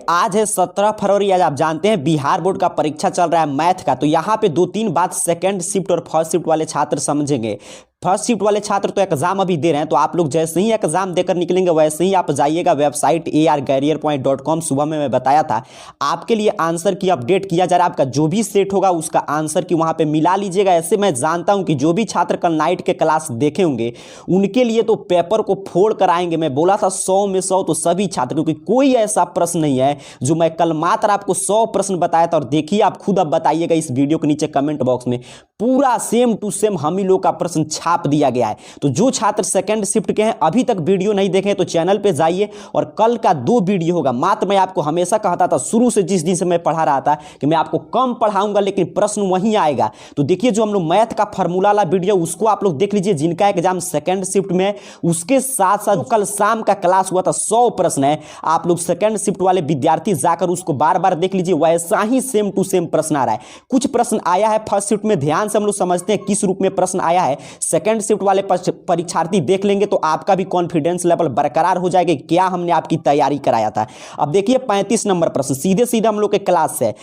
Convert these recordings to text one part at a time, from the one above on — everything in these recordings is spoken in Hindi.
आज है 17 फरवरी। आज आप जानते हैं बिहार बोर्ड का परीक्षा चल रहा है मैथ का। तो यहाँ पे दो तीन बात सेकंड शिफ्ट और फर्स्ट शिफ्ट वाले छात्र समझेंगे। फर्स्ट शिफ्ट वाले छात्र तो एग्जाम अभी दे रहे हैं, तो आप लोग जैसे ही एग्जाम देकर निकलेंगे वैसे ही आप जाइएगा वेबसाइट arcareerpoint.com। सुबह में मैं बताया था आपके लिए आंसर की अपडेट किया जा रहा है। आपका जो भी सेट होगा उसका आंसर की वहां पे मिला लीजिएगा। ऐसे मैं जानता हूं कि जो भी छात्र कल नाइट के क्लास देखे होंगे उनके लिए तो पेपर को फोड़ कर आएंगे। मैं बोला था 100 में 100 तो सभी छात्र, क्योंकि कोई ऐसा प्रश्न नहीं है जो मैं कल मात्र आपको 100 प्रश्न बताया था। और देखिए आप खुद अब बताइएगा इस वीडियो के नीचे कमेंट बॉक्स में, पूरा सेम टू सेम हम ही लोग का प्रश्न छाप दिया गया है। तो जो छात्र सेकंड शिफ्ट के हैं अभी तक वीडियो नहीं देखे तो चैनल पे जाइए, और कल का 2 वीडियो होगा। मात्र मैं आपको हमेशा कहता था शुरू से, जिस दिन से मैं पढ़ा रहा था, कि मैं आपको कम पढ़ाऊंगा लेकिन प्रश्न वहीं आएगा। तो देखिए जो हम लोग मैथ का फार्मूला वाला वीडियो उसको आप लोग देख लीजिए। जिनका एग्जाम सेकंड शिफ्ट में है उसके साथ साथ कल शाम का क्लास हुआ था 100 प्रश्न है। आप लोग सेकंड शिफ्ट वाले विद्यार्थी जाकर उसको बार बार देख लीजिए, वैसा ही सेम टू सेम प्रश्न आ रहा है। कुछ प्रश्न आया है फर्स्ट शिफ्ट में, ध्यान से हम लोग समझते हैं किस रूप में प्रश्न आया है। सेकंड शिफ्ट वाले परीक्षार्थी देख लेंगे तो आपका भी कॉन्फिडेंस लेवल बरकरार हो जाएगा, क्या हमने आपकी तैयारी कराया था। अब देखिए 35 नंबर प्रश्न सीधे सीधे हम लोग के क्लास से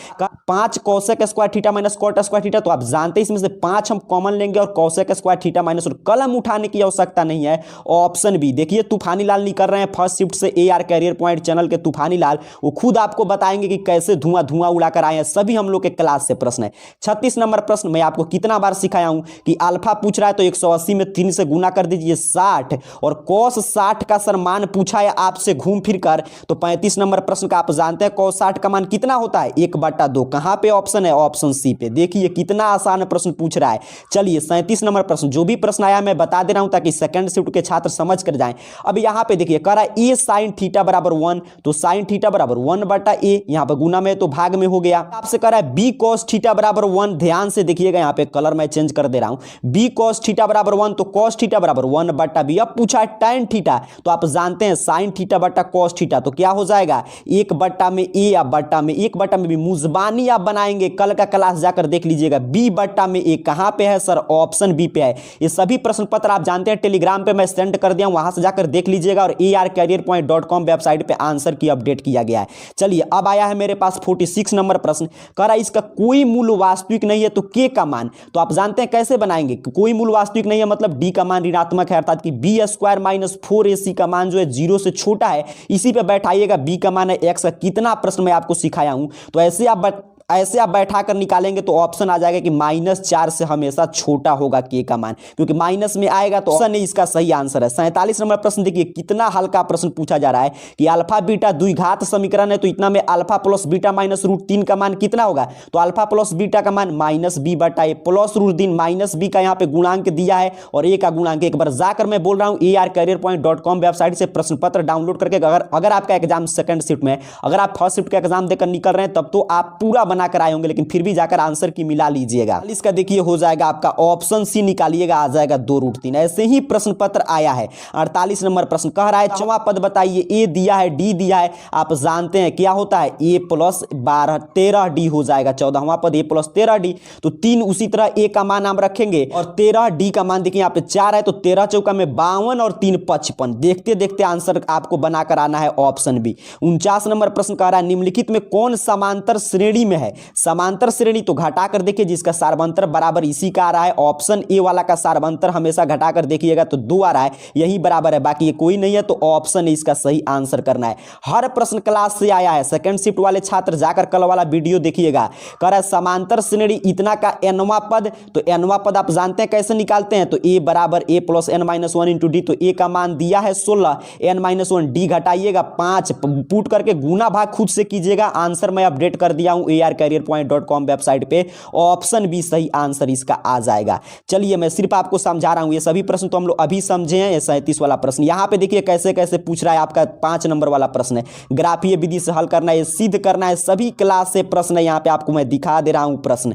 5 cosec square theta minus cot square theta. तो आप जानते हैं इसमें से 5 हम कॉमन लेंगे और कोसेक स्क्वायर थीटा माइनस, और कलम उठाने की आवश्यकता नहीं है। ऑप्शन बी देखिए तूफानी लाल निकल रहे हैं फर्स्ट शिफ्ट से, AR कैरियर पॉइंट चैनल के तूफानी लाल, वो खुद आपको बताएंगे कि कैसे धुआं धुआं उड़ाकर आए हैं। सभी हम लोग के क्लास से प्रश्न है। 36 नंबर प्रश्न मैं आपको कितना बार सिखाया हूं कि अल्फा पूछ रहा है तो 180 में 3 से गुना कर दीजिए 60, और cos 60 का सर मान पूछा है आपसे घूम फिर कर, तो 35 नंबर प्रश्न का आप जानते हैं cos 60 का मान कितना होता है 1/2। कहां पे ऑप्शन है, ऑप्शन सी पे। देखिए कितना आसान प्रश्न पूछ रहा है। चलिए 37 नंबर प्रश्न, जो भी प्रश्न आया मैं बता दे रहा हूं ताकि सेकंड शिफ्ट के छात्र समझ कर जाएं। अब यहां पे देखिए कह रहा है a sin थीटा बराबर 1, तो sin थीटा बराबर 1/a, यहां पे गुना में तो भाग में हो गया। आपसे कह रहा है b cos थीटा बराबर 1, ध्यान से देखिएगा यहां पे कलर मैं चेंज कर दे रहा हूं, b cos थीटा बराबर 1, तो cos थीटा बराबर 1/b। अब पूछा है tan थीटा, तो आप जानते हैं sin थीटा बटा cos थीटा, तो क्या हो जाएगा 1/a या बट्टा में, 1/a भी मुजबानी आप बनाएंगे, कल का क्लास जाकर देख लीजिएगा। b/a कहां पे है सर, ऑप्शन बी पे है। ये सभी प्रश्न पत्र आप जानते हैं टेलीग्राम पे मैं सेंड कर दिया हूं, वहां से जाकर देख लीजिएगा, और arcareerpoint.com वेबसाइट पे आंसर की अपडेट किया गया है। चलिए अब आया है मेरे पास 46 नंबर प्रश्न, कह रहा है इसका कोई मूल वास्तविक नहीं है तो k का मान, तो आप जानते हैं कैसे बनाएंगे। कोई मूल वास्तविक नहीं है मतलब d का मान ऋणात्मक है, अर्थात कि b स्क्वायर माइनस 4ac का मान जो है 0 से छोटा है, इसी पे बैठाइएगा। b का मान है x का। कितना प्रश्न मैं आपको सिखाया हूं, तो ऐसे आप बैठा कर निकालेंगे तो ऑप्शन आ जाएगा कि -4 से हमेशा छोटा होगा k का मान, क्योंकि माइनस में आएगा तो ऑप्शन नहीं इसका सही आंसर है। 47 नंबर प्रश्न देखिए कितना हल्का प्रश्न पूछा जा रहा है कि अल्फा बीटा द्विघात समीकरण है, तो इतना में अल्फा प्लस बीटा माइनस √3 का मान कितना होगा, तो अल्फा प्लस बीटा का मान -b/a प्लस √3 -b का यहाँ पे गुणांक दिया है और a का गुणांक। एक बार जाकर मैं बोल रहा हूँ arcareerpoint.com वेबसाइट से प्रश्न पत्र डाउनलोड करके, अगर आपका एग्जाम सेकंड शिफ्ट में, अगर आप फर्स्ट शिफ्ट का एग्जाम देकर निकल रहे हैं तब तो आप पूरा बनाकर आए होंगे, लेकिन फिर भी जाकर आंसर की मिला लीजिएगा। इसका देखिए हो जाएगा आपका ऑप्शन सी निकालिएगा, आ जाएगा 2√3। ऐसे ही प्रश्न पत्र आया है। 48 नंबर प्रश्न कह रहा है 14वां पद बताइए, ए दिया है डी दिया है, आप जानते हैं क्या होता है a + 12 13d हो जाएगा। 14वां पद a + 13d, तो 3 उसी तरह a का मान हम रखेंगे और 13d का मान देखिए यहाँ पे 4 है, तो 13 चौका में 52 और 3 55। देखते देखते आंसर आपको बनाकर आना है ऑप्शन बी। 49 नंबर प्रश्न कह रहा है निम्नलिखित में कौन समांतर श्रेणी में है। समांतर श्रेणी तो घटाकर देखिए जिसका सार्वंतर बराबर इसी का आ रहा है, ऑप्शन ए वाला का सार्वंतर हमेशा घटाकर देखिएगा तो 2 आ रहा है, यही बराबर है, बाकी ये कोई नहीं है, तो ऑप्शन ए इसका सही आंसर करना है। हर प्रश्न क्लास से आया है। सेकंड शिफ्ट वाले छात्र जाकर कल वाला वीडियो देखिएगा। कह रहा है समांतर श्रेणी इतना का nवां पद, तो nवां पद आप जानते हैं कैसे निकालते हैं, तो a बराबर a + n-1 × d, तो a का मान दिया है 16, n-1 d घटाइएगा 5, पुट करके गुना भाग खुद से कीजिएगा। आंसर मैं अपडेट कर दिया हूं arcareerpoint.com वेबसाइट पे, ऑप्शन बी सही आंसर इसका आ जाएगा। चलिए मैं सिर्फ आपको समझा रहा हूं, ये सभी प्रश्न तो हम लोग अभी समझे हैं। ये 37 वाला प्रश्न यहां पे देखिए कैसे कैसे पूछ रहा है। आपका 5 नंबर वाला प्रश्न है, ग्राफीय विधि से हल करना है, सिद्ध करना है, सभी क्लास से प्रश्न है। यहां पे आपको मैं दिखा दे रहा हूं प्रश्न।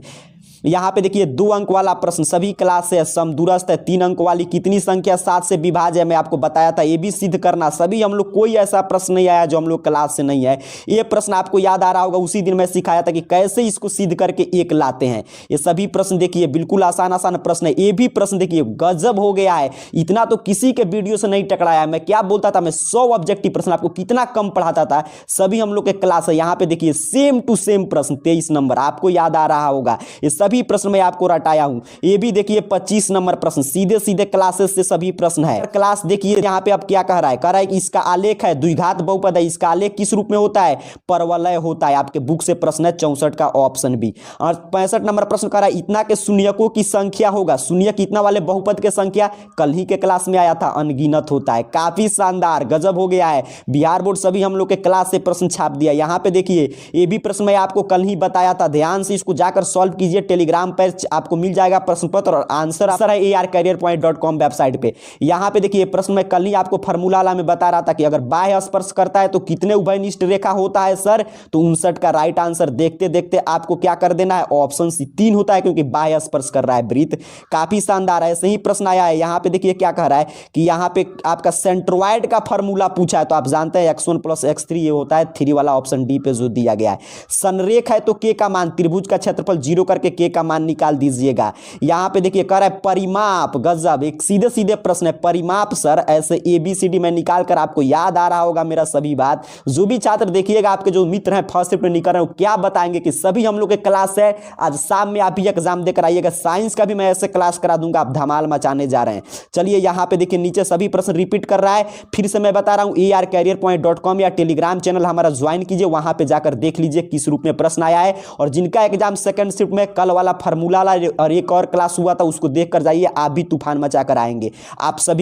यहाँ पे देखिए 2 अंक वाला प्रश्न, सभी क्लास से समदूरस्थ है। 3 अंक वाली कितनी संख्या 7 से विभाज्य है, मैं आपको बताया था। ये भी सिद्ध करना, सभी हम लोग, कोई ऐसा प्रश्न नहीं आया जो हम लोग क्लास से नहीं है। ये प्रश्न आपको याद आ रहा होगा, उसी दिन मैं सिखाया था कि कैसे इसको सिद्ध करके एक लाते हैं। ये सभी प्रश्न देखिए बिल्कुल आसान आसान प्रश्न है। ये भी प्रश्न देखिए गजब हो गया है, इतना तो किसी के वीडियो से नहीं टकराया। मैं क्या बोलता था, मैं 100 ऑब्जेक्टिव प्रश्न आपको कितना कम पढ़ाता था, सभी हम लोग के क्लास है। यहाँ पे देखिए सेम टू सेम प्रश्न 23 नंबर, आपको याद आ रहा होगा। ये सभी प्रश्न मैं आपको रटाया हूं। ये भी देखिए 25 नंबर प्रश्न, सीधे सीधे क्लासेस से सभी प्रश्न है। क्लास देखिए यहाँ पे अब क्या कह रहा है, कह रहा है कि इसका आलेख है द्विघात बहुपद है, इसका आलेख किस रूप में होता है, परवलय होता है। आपके बुक से प्रश्न है 64 का ऑप्शन बी। और 65 नंबर प्रश्न कह रहा है इतना के शून्यकों की संख्या होगा, शून्य कितना वाले बहुपद के संख्या, कल ही के क्लास में आया था, अनगिनत होता है। काफी शानदार, गजब हो गया है। बिहार बोर्ड सभी हम लोग के क्लास से प्रश्न छाप दिया। यहाँ पे देखिए ये भी प्रश्न मैं आपको कल ही बताया था, ध्यान से इसको जाकर सॉल्व कीजिए। टेलीग्राम पर आपको मिल जाएगा प्रश्न पत्र और आंसर है arcareerpoint.com वेबसाइट पे। यहाँ पे देखिए प्रश्न मैं कल ही आपको फार्मूला में बता रहा था कि अगर बाह्य स्पर्श करता है तो कितने उभयनिष्ठ रेखा होता है सर, तो 59 का राइट आंसर देखते देखते आपको क्या कर देना है, ऑप्शन सी 3 होता है, क्योंकि बाह्य स्पर्श कर रहा है वृत्त। काफी शानदार है, ऐसे ही प्रश्न आया है। यहाँ पे देखिए क्या कह रहा है कि यहाँ पे आपका सेंट्रोइड का फार्मूला पूछा है, तो आप जानते हैं x1 + x3 ये होता है 3 वाला, ऑप्शन डी पे जो दिया गया है। संरेख है तो के का मान, त्रिभुज का क्षेत्रफल 0 करके के का मान निकाल दीजिएगा। यहाँ पे देखिए कह रहा है परिमाप, गजब, एक सीधे सीधे प्रश्न है। परिमाप सर ऐसे ABCD में निकाल कर, आपको याद आ रहा होगा मेरा सभी बात। जो भी छात्र देखिएगा, आपके जो मित्र हैं फर्स्ट शिफ्ट में निकल रहे हैं, क्या बताएंगे कि सभी हम लोग के क्लास है। आज शाम में आप ही एग्जाम देकर आइएगा, साइंस का भी मैं ऐसे क्लास करा दूंगा, आप धमाल मचाने जा रहे हैं। चलिए यहाँ पे देखिए नीचे सभी प्रश्न रिपीट कर रहा है, फिर से मैं बता रहा हूँ arcareerpoint.com या टेलीग्राम चैनल हमारा ज्वाइन कीजिए, वहां पे जाकर देख लीजिए किस रूप में प्रश्न आया है। और जिनका एग्जाम सेकंड शिफ्ट में कल वाला फार्मूला और एक और क्लास हुआ था, उसको देख कर जाइए, आप भी तूफान मचा कर आएंगे। आप सभी